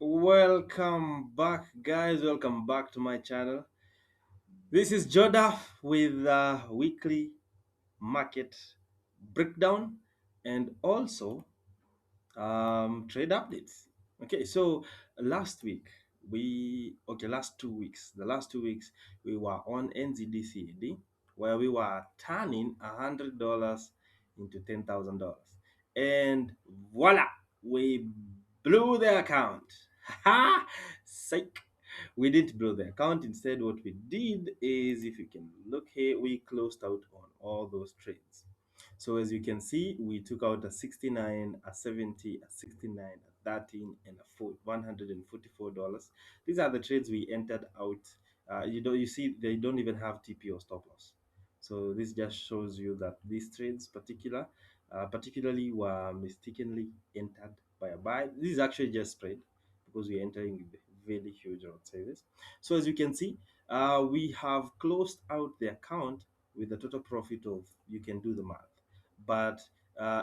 Welcome back, guys. Welcome back to my channel. This is Joda with weekly market breakdown and also trade updates. Okay, so last week last 2 weeks, the last 2 weeks we were on NZDCAD where we were turning $100 into $10,000, and voila, we blew the account. Ha! Psych. We didn't blow the account. Instead, what we did is, if you can look here, we closed out on all those trades. So as you can see, we took out a 69, a 70, a 69, a 13, and a $144. These are the trades we entered out. You see, they don't even have TP or stop loss. So this just shows you that these trades, particularly, were mistakenly entered by a buy. This is actually just spread because we're entering with very huge, I would say this. So as you can see, we have closed out the account with a total profit of, you can do the math, but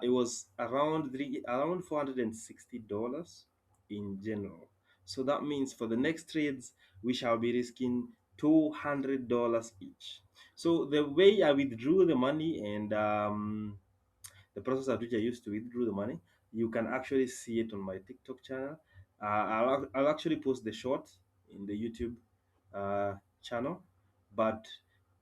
it was around $460 in general. So that means for the next trades we shall be risking $200 each. So the way I withdrew the money, and the process at which I used to withdraw the money, you can actually see it on my TikTok channel. I'll actually post the short in the YouTube channel. But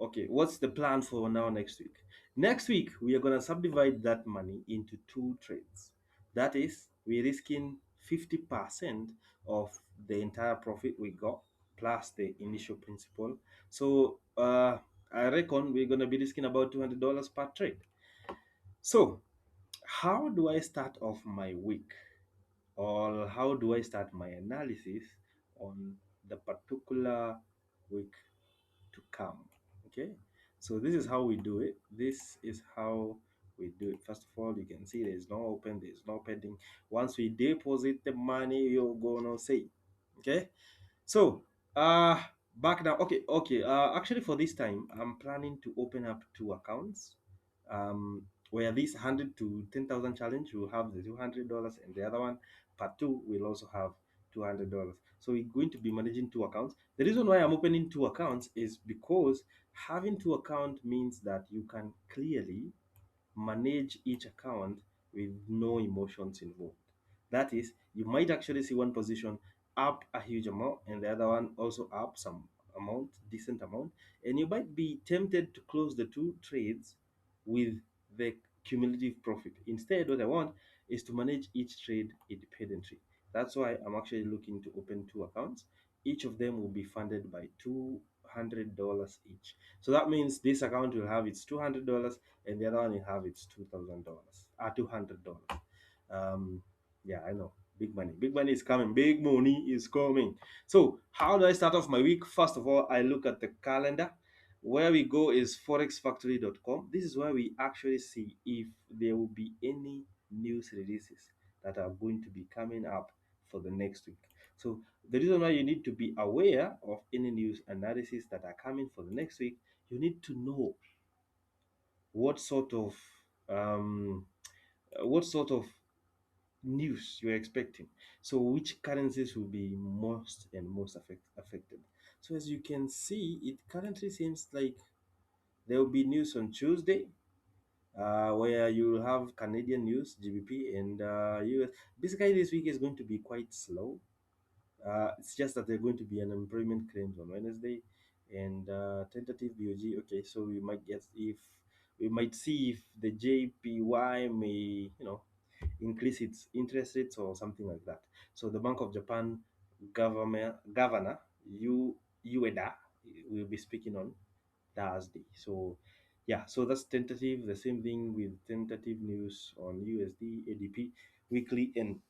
okay, what's the plan for now next week? Next week, we are going to subdivide that money into two trades. That is, we're risking 50% of the entire profit we got plus the initial principal. So I reckon we're going to be risking about $200 per trade. So how do I start off my week, or how do I start my analysis on the particular week to come? Okay, so this is how we do it. This is how we do it. First of all, you can see there's no open, there's no pending. Once we deposit the money, you're gonna see. Okay, so back now. Okay. Actually, for this time, I'm planning to open up two accounts. Where this 100 to 10,000 challenge will have the $200, and the other one, part two, will also have $200. So we're going to be managing two accounts. The reason why I'm opening two accounts is because having two accounts means that you can clearly manage each account with no emotions involved. That is, you might actually see one position up a huge amount and the other one also up some amount, decent amount, and you might be tempted to close the two trades with the cumulative profit. Instead, what I want is to manage each trade independently. That's why I'm actually looking to open two accounts. Each of them will be funded by $200 each. So that means this account will have its $200 and the other one will have its $2,000, $200. Um, yeah, I know. Big money. Big money is coming. Big money is coming. So, how do I start off my week? First of all, I look at the calendar. Where we go is forexfactory.com. This is where we actually see if there will be any news releases that are going to be coming up for the next week. So, the reason why you need to be aware of any news analysis that are coming for the next week, you need to know what sort of um, what sort of news you're expecting. So which currencies will be most affected. So as you can see, it currently seems like there will be news on Tuesday, where you will have Canadian news, GBP, and US. Basically, this week is going to be quite slow. It's just that they're going to be unemployment claims on Wednesday and tentative BOG. Okay, so we might see if the JPY may, increase its interest rates or something like that. So the Bank of Japan governor Ueda will be speaking on Thursday. So yeah, so that's tentative. The same thing with tentative news on USD, ADP, weekly, and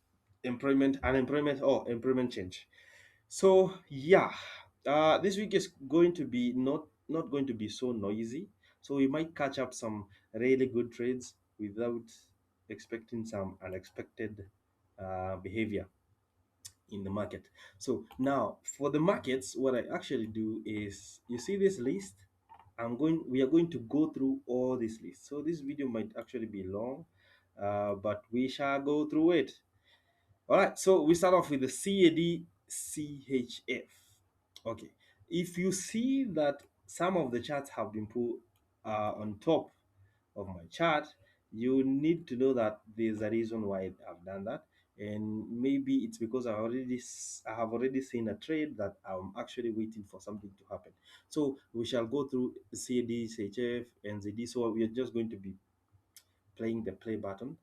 employment change. So yeah, this week is going to be not going to be so noisy. So we might catch up some really good trades without expecting some unexpected behavior in the market. So now for the markets, what I actually do is, you see this list. We are going to go through all this list. So this video might actually be long, but we shall go through it. All right, so we start off with the CAD CHF. Okay, if you see that some of the charts have been put on top of my chart, you need to know that there's a reason why I've done that, and maybe it's because I have already seen a trade that I'm actually waiting for something to happen. So we shall go through CAD, CHF, NZD. So we are just going to be playing the play button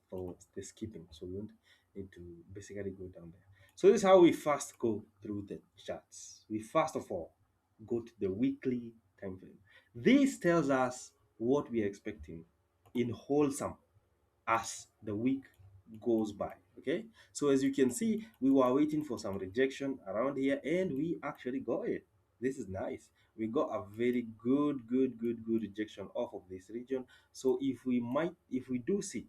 for the skipping. So we don't need to basically go down there. So this is how we first go through the charts. We first of all go to the weekly time frame. This tells us what we are expecting in wholesome as the week goes by. Okay, so as you can see, we were waiting for some rejection around here and we actually got it. This is nice. We got a very good rejection off of this region. So if we do see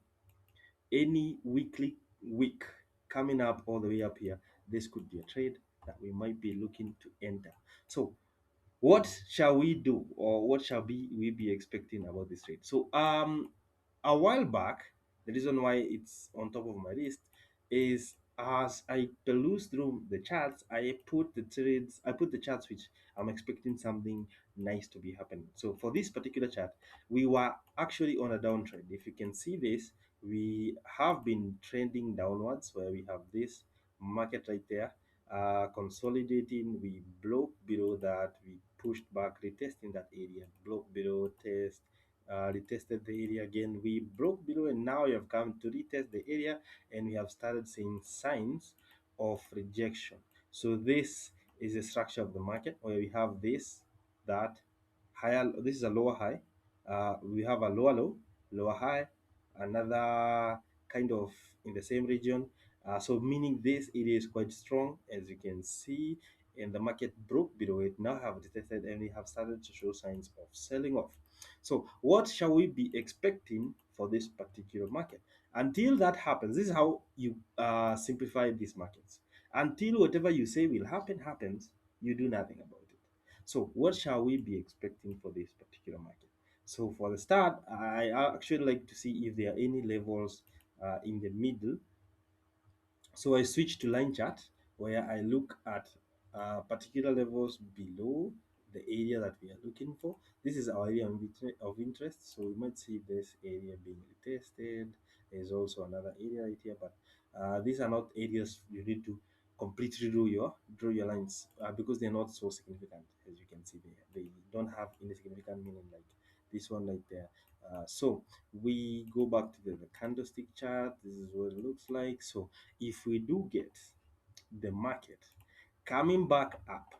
any weekly week coming up all the way up here, this could be a trade that we might be looking to enter. So what shall we do, or what shall we be expecting about this trade? So a while back, the reason why it's on top of my list is as I peruse through the charts, I put the charts which I'm expecting something nice to be happening. So for this particular chart, we were actually on a downtrend. If you can see this, we have been trending downwards where we have this market right there consolidating. We broke below that, we pushed back, retesting that area, broke below, test, retested the area again, we broke below, and now we have come to retest the area, and we have started seeing signs of rejection. So this is the structure of the market where we have this, that higher, this is a lower high, we have a lower low, lower high, another kind of in the same region. So meaning this area is quite strong, as you can see, and the market broke below it, now have retested, and we have started to show signs of selling off. So what shall we be expecting for this particular market? Until that happens, this is how you simplify these markets. Until whatever you say will happen happens, you do nothing about it. So what shall we be expecting for this particular market? So for the start, I actually like to see if there are any levels in the middle. So I switch to line chart where I look at particular levels below the area that we are looking for. This is our area of interest. So we might see this area being retested. There's also another area right here, but these are not areas you need to completely draw your lines because they're not so significant. As you can see, they don't have any significant meaning like this one right there. So we go back to the candlestick chart. This is what it looks like. So if we do get the market coming back up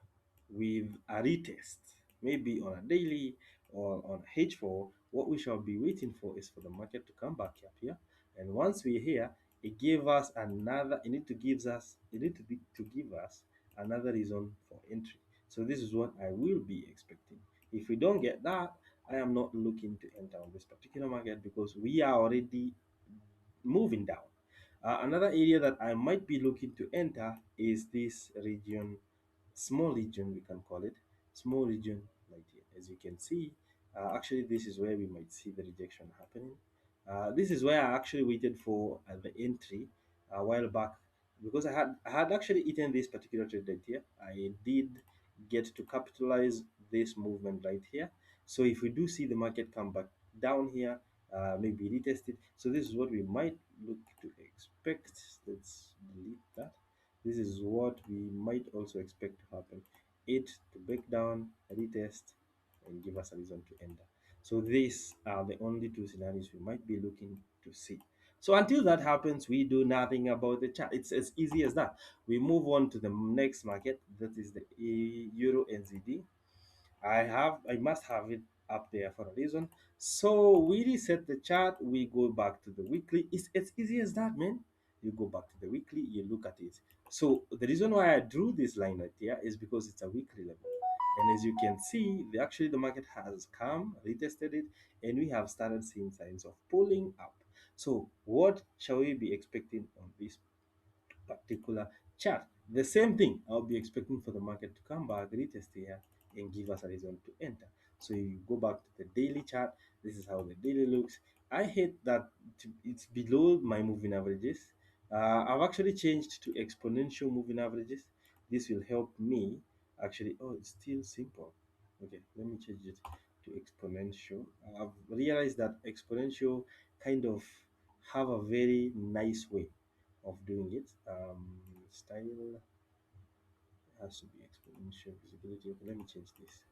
with a retest, maybe on a daily or on H4, what we shall be waiting for is for the market to come back up here. And once we're here, it gave us another, it need to give us another reason for entry. So this is what I will be expecting. If we don't get that, I am not looking to enter on this particular market because we are already moving down. Another area that I might be looking to enter is this region, small region, we can call it, small region right here. As you can see, actually, this is where we might see the rejection happening. This is where I actually waited for the entry a while back because I had actually eaten this particular trade right here. I did get to capitalize this movement right here. So if we do see the market come back down here, maybe retest it. So this is what we might look to expect. Let's delete that. This is what we might also expect to happen. It to break down, retest, and give us a reason to enter. So these are the only two scenarios we might be looking to see. So until that happens, we do nothing about the chart. It's as easy as that. We move on to the next market, that is the Euro NZD. I must have it up there for a reason. So we reset the chart, we go back to the weekly. It's as easy as that, man. You go back to the weekly, you look at it. So the reason why I drew this line right here is because it's a weekly level. And as you can see, actually the market has come, retested it, and we have started seeing signs of pulling up. So what shall we be expecting on this particular chart? The same thing, I'll be expecting for the market to come back, retest here, and give us a reason to enter. So you go back to the daily chart. This is how the daily looks. I hate that it's below my moving averages. I've actually changed to exponential moving averages. This will help me actually. Oh, it's still simple. Okay, let me change it to exponential. I've realized that exponential kind of have a very nice way of doing it. Style has to be exponential visibility. Okay, let me change this.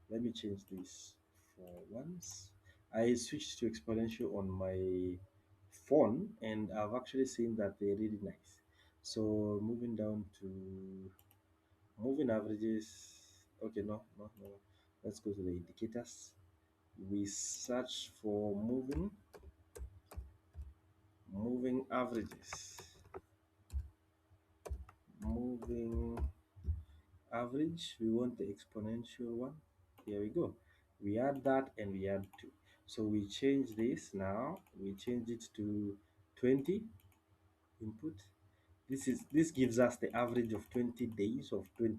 Let me change this for once. I switched to exponential on my phone and I've actually seen that they're really nice. So moving down to moving averages. Okay, no. Let's go to the indicators. We search for moving averages. Moving average, we want the exponential one. Here we go. We add that and we add 2. So we change this now. We change it to 20 input. This gives us the average of 20 days, of 20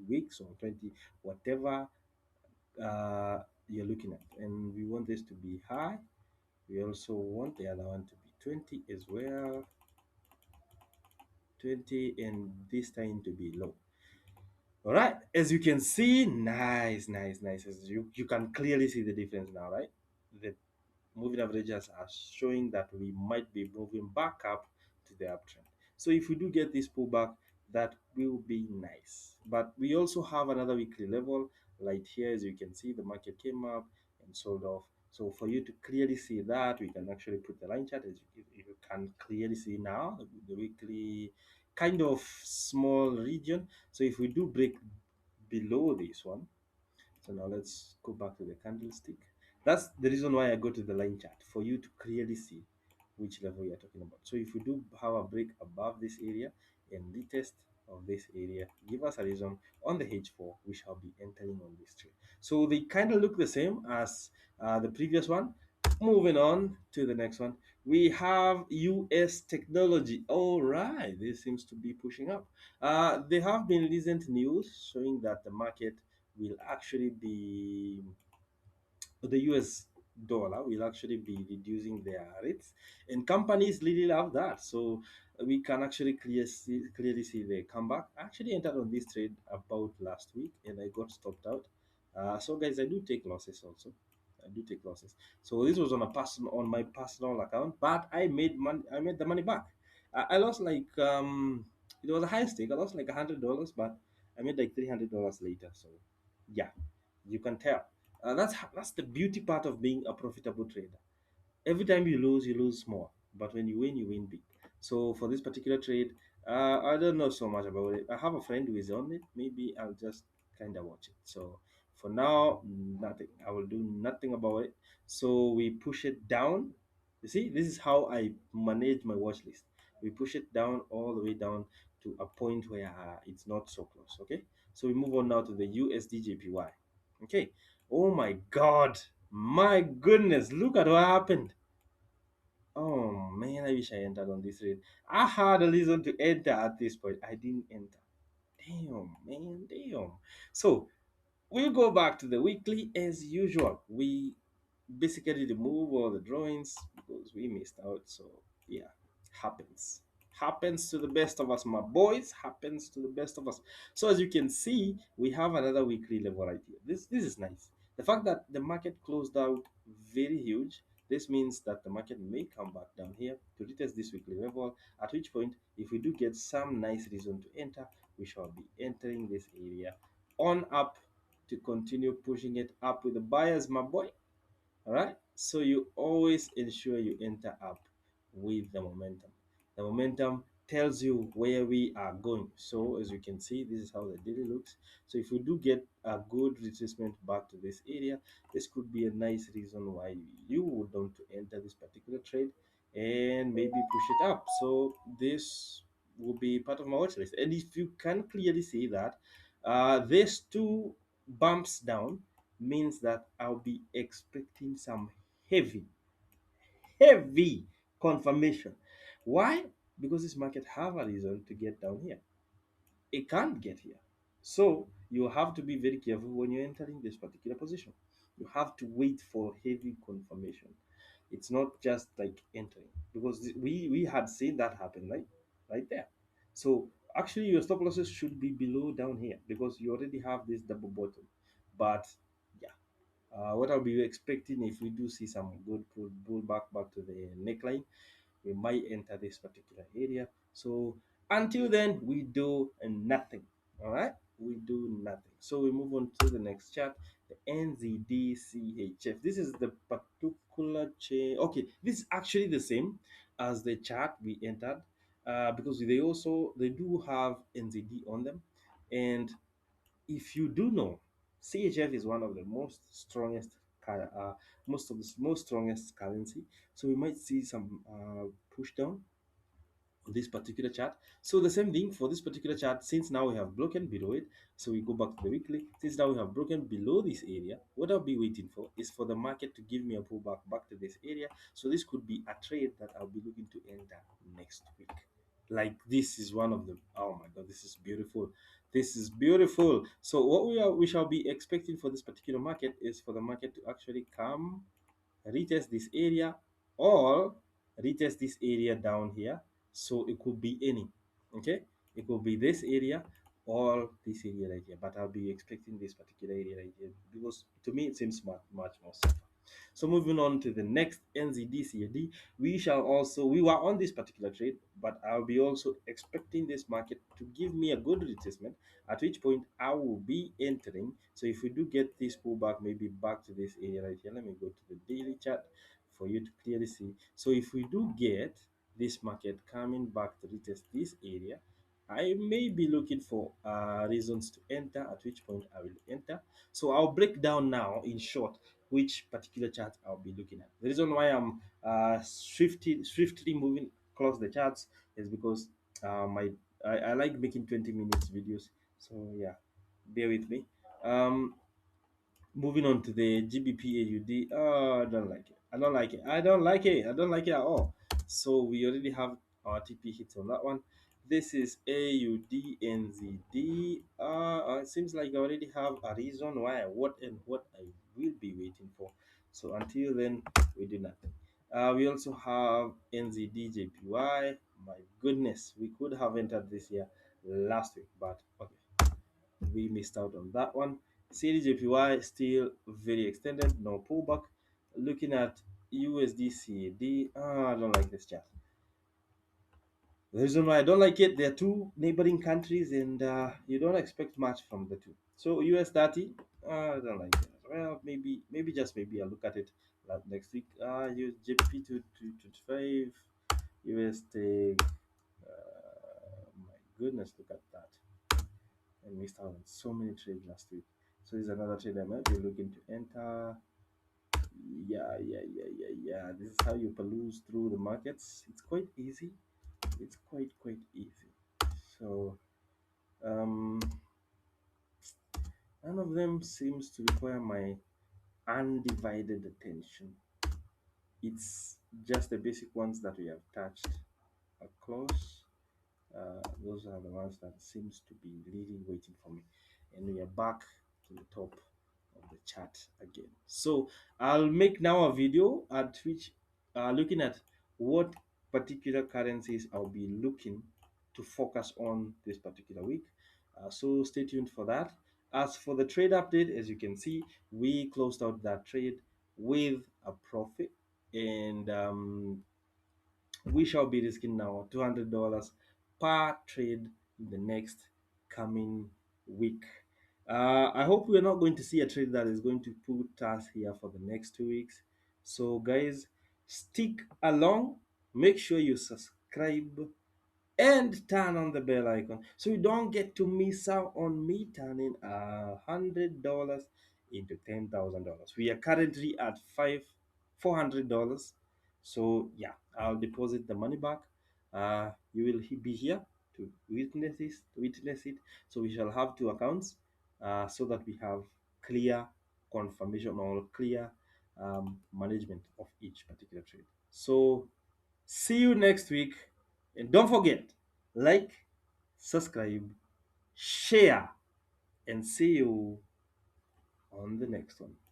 weeks, or 20 whatever you're looking at. And we want this to be high. We also want the other one to be 20 as well. 20 and this time to be low. All right, as you can see, nice. As you can clearly see the difference now, right? The moving averages are showing that we might be moving back up to the uptrend. So if we do get this pullback, that will be nice. But we also have another weekly level right here. As you can see, the market came up and sold off. So for you to clearly see that, we can actually put the line chart. As you can clearly see now, the weekly kind of small region. So if we do break below this one, so now let's go back to the candlestick. That's the reason why I go to the line chart, for you to clearly see which level you're talking about. So if we do have a break above this area and retest of this area, give us a reason on the H4, we shall be entering on this trade. So they kind of look the same as the previous one. Moving on to the next one, we have US technology. All right, this seems to be pushing up. There have been recent news showing that the market will actually be the US dollar will actually be reducing their rates, and companies really love that. So we can actually clearly see the comeback. I actually entered on this trade about last week and I got stopped out. So guys, I do take losses also. I do take losses. So this was on my personal account, but I made money. I made the money back. I lost like it was a high stake. I lost like $100, but I made like $300 later. So yeah, you can tell. That's the beauty part of being a profitable trader. Every time you lose small, but when you win big. So for this particular trade, I don't know so much about it. I have a friend who is on it. Maybe I'll just kind of watch it. So for now, nothing. I will do nothing about it. So we push it down. You see, this is how I manage my watch list. We push it down all the way down to a point where it's not so close. Okay. So we move on now to the USDJPY. Okay. Oh my God. My goodness. Look at what happened. Oh man, I wish I entered on this rate. I had a reason to enter at this point. I didn't enter. Damn, man, damn. So we'll go back to the weekly as usual. We basically remove all the drawings because we missed out. So yeah, happens. Happens to the best of us, my boys. Happens to the best of us. So as you can see, we have another weekly level right here. This is nice. The fact that the market closed out very huge. This means that the market may come back down here to retest this weekly level. At which point, if we do get some nice reason to enter, we shall be entering this area on up to continue pushing it up with the buyers, my boy. All right. So you always ensure you enter up with the momentum. The momentum tells you where we are going. So as you can see, this is how the daily looks. So if we do get a good retracement back to this area, this could be a nice reason why you would want to enter this particular trade and maybe push it up. So this will be part of my watch list. And if you can clearly see that these two bumps down means that I'll be expecting some heavy, heavy confirmation. Why? Because this market have a reason to get down here. It can't get here. So you have to be very careful when you're entering this particular position. You have to wait for heavy confirmation. It's not just like entering because we had seen that happen, right? right there. So actually your stop losses should be below down here because you already have this double bottom. But yeah, what I'll be expecting, if we do see some good pull back to the neckline, we might enter this particular area. So until then, we do nothing. All right, we do nothing. So we move on to the next chart, the NZDCHF. This is the particular chain. Okay, this is actually the same as the chart we entered, because they do have NZD on them. And if you do know, CHF is one of the most strongest most strongest currency. So we might see some push down on this particular chart. So the same thing for this particular chart, since now we have broken below it, so we go back to the weekly. Since now we have broken below this area, what I'll be waiting for is for the market to give me a pullback back to this area. So this could be a trade that I'll be looking to enter next week. Like this is one of the, oh my god, this is beautiful. This is beautiful. So what we shall be expecting for this particular market is for the market to actually come retest this area or retest this area down here. So it could be any, okay, it could be this area or this area right here, but I'll be expecting this particular area right here because to me it seems much more safer. So moving on to the next NZD we were on this particular trade, but I'll be also expecting this market to give me a good retracement, at which point I will be entering. So if we do get this pullback, maybe back to this area right here, let me go to the daily chart for you to clearly see. So if we do get this market coming back to retest this area, I may be looking for reasons to enter, at which point I will enter. So I'll break down now in short which particular chart I'll be looking at. The reason why I'm swiftly moving across the charts is because I like making 20 minutes videos. So yeah, bear with me. Um, Moving on to the GBP AUD. Oh, I don't like it. I don't like it. I don't like it. I don't like it at all. So we already have our TP hits on that one. This is AUD NZD. It seems like I already have a reason why what I will be waiting for. So until then, we do nothing. We also have NZD JPY. My goodness, we could have entered this year last week, but okay, we missed out on that one. CAD still very extended, no pullback. Looking at USD CAD, I don't like this chart. The reason why I don't like it, they're two neighboring countries and you don't expect much from the two. So US 30, I don't like it. Well, maybe I'll look at it like next week. USGP to 225, US take, my goodness, look at that. I missed out on so many trades last week. So this is another trade I might be looking to enter. Yeah. This is how you peruse through the markets. It's quite easy. It's quite easy. So um, none of them seems to require my undivided attention. It's just the basic ones that we have touched across. Those are the ones that seems to be really waiting for me, and we are back to the top of the chart again. So I'll make now a video at which looking at what particular currencies I'll be looking to focus on this particular week. So stay tuned for that. As for the trade update, as you can see, we closed out that trade with a profit, and we shall be risking now $200 per trade in the next coming week. I hope we're not going to see a trade that is going to put us here for the next 2 weeks. So, guys, stick along. Make sure you subscribe and turn on the bell icon so you don't get to miss out on me turning $100 into $10,000. We are currently at $400. So yeah, I'll deposit the money back. You will be here to witness it. So we shall have two accounts, so that we have clear confirmation or clear management of each particular trade. So see you next week. And don't forget, like, subscribe, share, and see you on the next one.